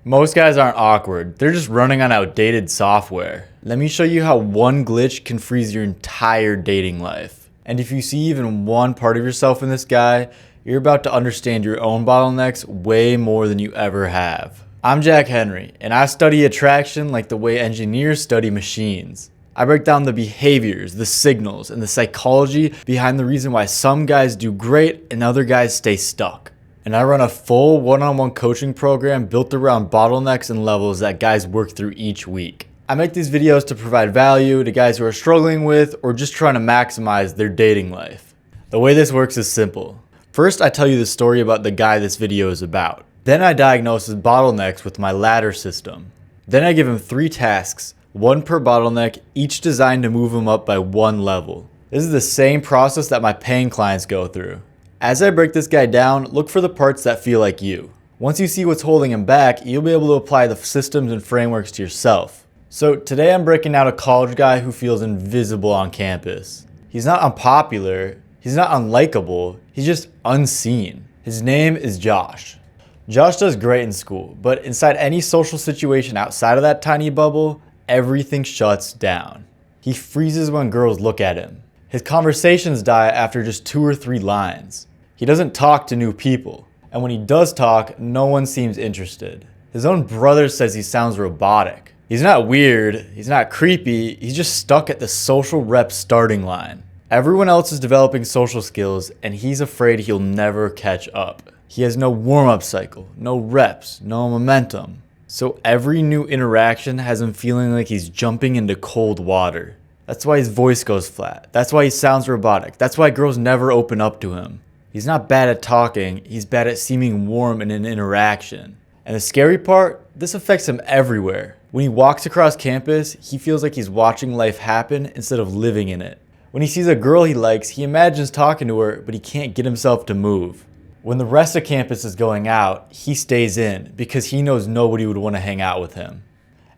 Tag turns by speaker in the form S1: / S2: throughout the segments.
S1: Most guys aren't awkward, they're just running on outdated software. Let me show you how one glitch can freeze your entire dating life. And if you see even one part of yourself in this guy, you're about to understand your own bottlenecks way more than you ever have. I'm Jack Henry, and I study attraction like the way engineers study machines. I break down the behaviors, the signals, and the psychology behind the reason why some guys do great and other guys stay stuck. And I run a full one-on-one coaching program built around bottlenecks and levels that guys work through each week. I make these videos to provide value to guys who are struggling with or just trying to maximize their dating life. The way this works is simple. First, I tell you the story about the guy this video is about. Then I diagnose his bottlenecks with my ladder system. Then I give him 3 tasks, one per bottleneck, each designed to move him up by 1 level. This is the same process that my paying clients go through. As I break this guy down, look for the parts that feel like you. Once you see what's holding him back, you'll be able to apply the systems and frameworks to yourself. So today I'm breaking out a college guy who feels invisible on campus. He's not unpopular, he's not unlikable, he's just unseen. His name is Josh. Josh does great in school, but inside any social situation outside of that tiny bubble, everything shuts down. He freezes when girls look at him. His conversations die after just 2 or 3 lines. He doesn't talk to new people, and when he does talk, no one seems interested. His own brother says he sounds robotic. He's not weird, he's not creepy, he's just stuck at the social rep starting line. Everyone else is developing social skills, and he's afraid he'll never catch up. He has no warm-up cycle, no reps, no momentum. So every new interaction has him feeling like he's jumping into cold water. That's why his voice goes flat. That's why he sounds robotic. That's why girls never open up to him. He's not bad at talking, he's bad at seeming warm in an interaction. And the scary part, this affects him everywhere. When he walks across campus, he feels like he's watching life happen instead of living in it. When he sees a girl he likes, he imagines talking to her, but he can't get himself to move. When the rest of campus is going out, he stays in because he knows nobody would want to hang out with him.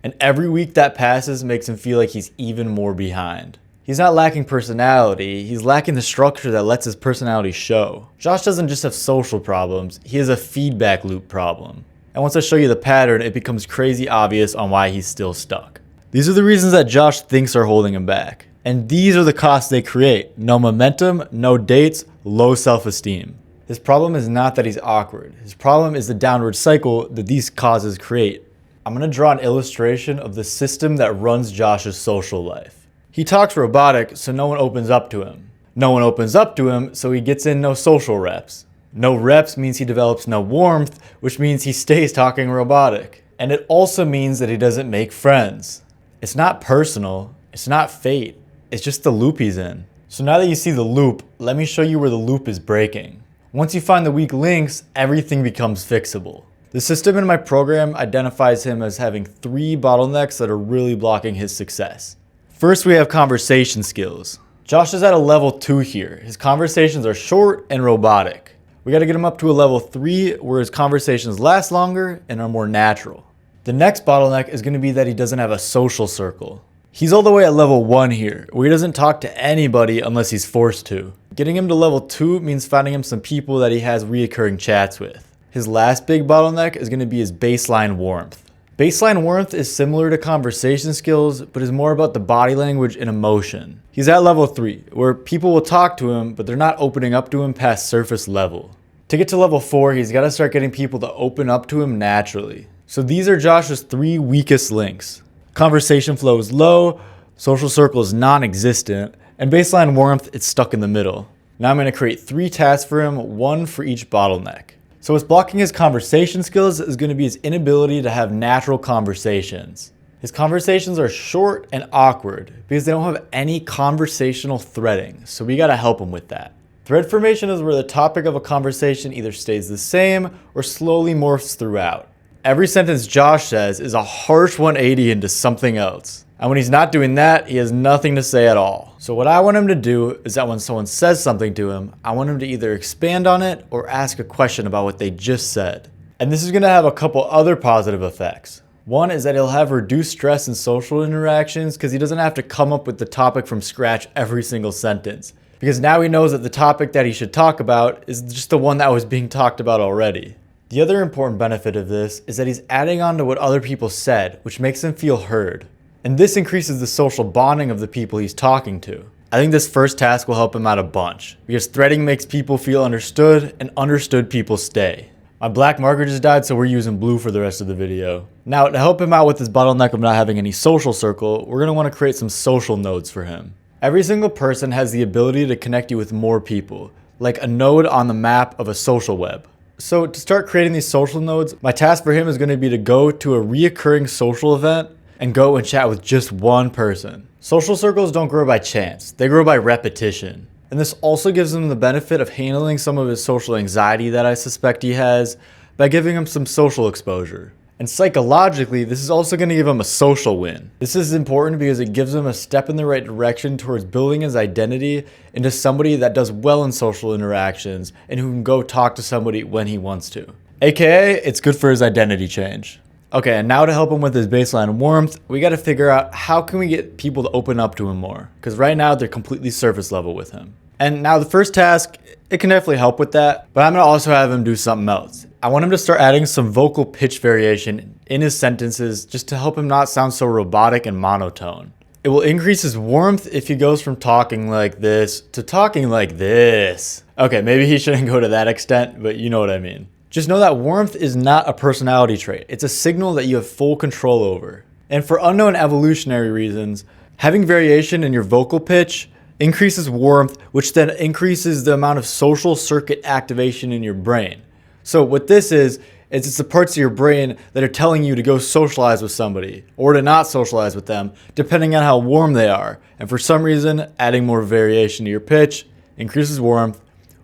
S1: And every week that passes makes him feel like he's even more behind. He's not lacking personality, he's lacking the structure that lets his personality show. Josh doesn't just have social problems, he has a feedback loop problem. And once I show you the pattern, it becomes crazy obvious on why he's still stuck. These are the reasons that Josh thinks are holding him back. And these are the costs they create. No momentum, no dates, low self-esteem. His problem is not that he's awkward. His problem is the downward cycle that these causes create. I'm going to draw an illustration of the system that runs Josh's social life. He talks robotic, so no one opens up to him. No one opens up to him, so he gets in no social reps. No reps means he develops no warmth, which means he stays talking robotic. And it also means that he doesn't make friends. It's not personal, it's not fate, it's just the loop he's in. So now that you see the loop, let me show you where the loop is breaking. Once you find the weak links, everything becomes fixable. The system in my program identifies him as having 3 bottlenecks that are really blocking his success. First, we have conversation skills. Josh is at a level 2 here. His conversations are short and robotic. We gotta get him up to a level 3 where his conversations last longer and are more natural. The next bottleneck is gonna be that he doesn't have a social circle. He's all the way at level 1 here, where he doesn't talk to anybody unless he's forced to. Getting him to level 2 means finding him some people that he has reoccurring chats with. His last big bottleneck is gonna be his baseline warmth. Baseline warmth is similar to conversation skills, but is more about the body language and emotion. He's at level 3, where people will talk to him, but they're not opening up to him past surface level. To get to level 4, he's got to start getting people to open up to him naturally. So these are Josh's 3 weakest links. Conversation flow is low, social circle is non-existent, and baseline warmth, it's stuck in the middle. Now I'm going to create 3 tasks for him, 1 for each bottleneck. So what's blocking his conversation skills is going to be his inability to have natural conversations. His conversations are short and awkward because they don't have any conversational threading, so we got to help him with that. Thread formation is where the topic of a conversation either stays the same or slowly morphs throughout. Every sentence Josh says is a harsh 180 into something else. And when he's not doing that, he has nothing to say at all. So what I want him to do is that when someone says something to him, I want him to either expand on it or ask a question about what they just said. And this is going to have a couple other positive effects. One is that he'll have reduced stress in social interactions because he doesn't have to come up with the topic from scratch every single sentence. Because now he knows that the topic that he should talk about is just the one that was being talked about already. The other important benefit of this is that he's adding on to what other people said, which makes him feel heard. And this increases the social bonding of the people he's talking to. I think this first task will help him out a bunch, because threading makes people feel understood, and understood people stay. My black marker just died, so we're using blue for the rest of the video. Now, to help him out with this bottleneck of not having any social circle, we're going to want to create some social nodes for him. Every single person has the ability to connect you with more people, like a node on the map of a social web. So to start creating these social nodes, my task for him is going to be to go to a reoccurring social event and go and chat with just one person. Social circles don't grow by chance, they grow by repetition. And this also gives him the benefit of handling some of his social anxiety that I suspect he has by giving him some social exposure. And psychologically, this is also going to give him a social win. This is important because it gives him a step in the right direction towards building his identity into somebody that does well in social interactions and who can go talk to somebody when he wants to. AKA, it's good for his identity change. Okay, and now to help him with his baseline warmth, we got to figure out how can we get people to open up to him more, because right now they're completely surface level with him. And now the first task, it can definitely help with that, but I'm going to also have him do something else. I want him to start adding some vocal pitch variation in his sentences just to help him not sound so robotic and monotone. It will increase his warmth if he goes from talking like this to talking like this. Okay, maybe he shouldn't go to that extent, but you know what I mean. Just know that warmth is not a personality trait. It's a signal that you have full control over. And for unknown evolutionary reasons, having variation in your vocal pitch increases warmth, which then increases the amount of social circuit activation in your brain. So what this is it's the parts of your brain that are telling you to go socialize with somebody or to not socialize with them, depending on how warm they are. And for some reason, adding more variation to your pitch increases warmth,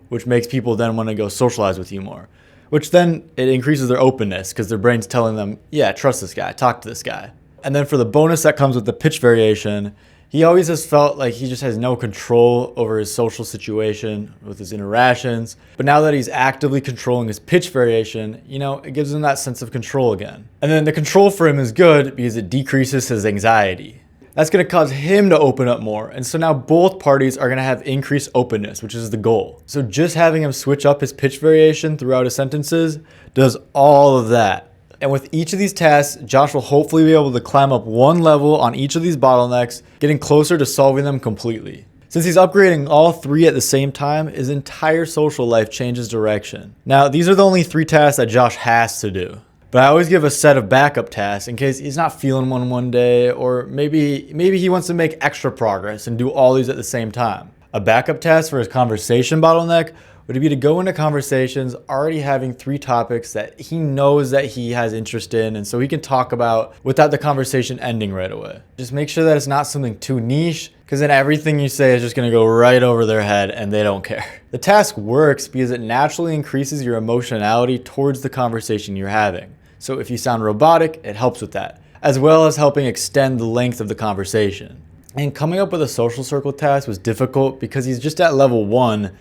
S1: which makes people then want to go socialize with you more. Which then it increases their openness because their brain's telling them, yeah, trust this guy, talk to this guy. And then for the bonus that comes with the pitch variation, he always has felt like he just has no control over his social situation with his interactions. But now that he's actively controlling his pitch variation, it gives him that sense of control again. And then the control for him is good because it decreases his anxiety. That's going to cause him to open up more. And so now both parties are going to have increased openness, which is the goal. So just having him switch up his pitch variation throughout his sentences does all of that. And with each of these tasks, Josh will hopefully be able to climb up one level on each of these bottlenecks, getting closer to solving them completely. Since he's upgrading all three at the same time, his entire social life changes direction. Now, these are the only 3 tasks that Josh has to do. But I always give a set of backup tasks in case he's not feeling one day, or maybe he wants to make extra progress and do all these at the same time. A backup task for his conversation bottleneck would be to go into conversations already having 3 topics that he knows that he has interest in, and so he can talk about without the conversation ending right away. Just make sure that it's not something too niche, because then everything you say is just going to go right over their head and they don't care. The task works because it naturally increases your emotionality towards the conversation you're having. So if you sound robotic, it helps with that, as well as helping extend the length of the conversation. And coming up with a social circle task was difficult because he's just at level 1,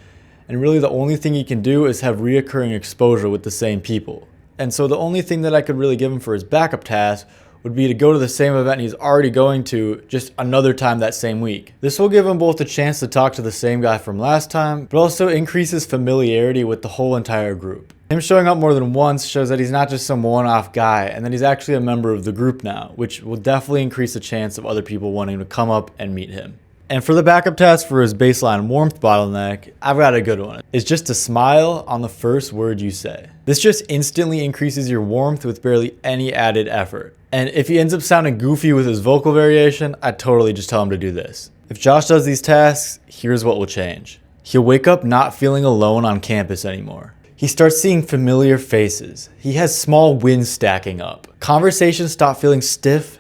S1: and really the only thing he can do is have reoccurring exposure with the same people. And so the only thing that I could really give him for his backup task would be to go to the same event he's already going to just another time that same week. This will give him both a chance to talk to the same guy from last time, but also increases familiarity with the whole entire group. Him showing up more than once shows that he's not just some one-off guy, and that he's actually a member of the group now, which will definitely increase the chance of other people wanting to come up and meet him. And for the backup task for his baseline warmth bottleneck, I've got a good one. It's just to smile on the first word you say. This just instantly increases your warmth with barely any added effort. And if he ends up sounding goofy with his vocal variation, I'd totally just tell him to do this. If Josh does these tasks, here's what will change. He'll wake up not feeling alone on campus anymore. He starts seeing familiar faces. He has small wins stacking up. Conversations stop feeling stiff.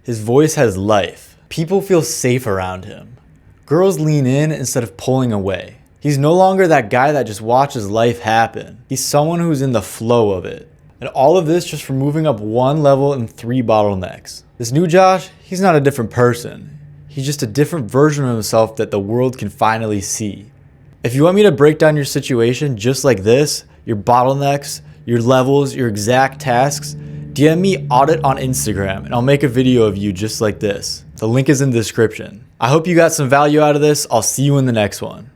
S1: His voice has life. People feel safe around him. Girls lean in instead of pulling away. He's no longer that guy that just watches life happen. He's someone who's in the flow of it. And all of this just from moving up 1 level in 3 bottlenecks. This new Josh, he's not a different person. He's just a different version of himself that the world can finally see. If you want me to break down your situation just like this, your bottlenecks, your levels, your exact tasks, DM me audit on Instagram and I'll make a video of you just like this. The link is in the description. I hope you got some value out of this. I'll see you in the next one.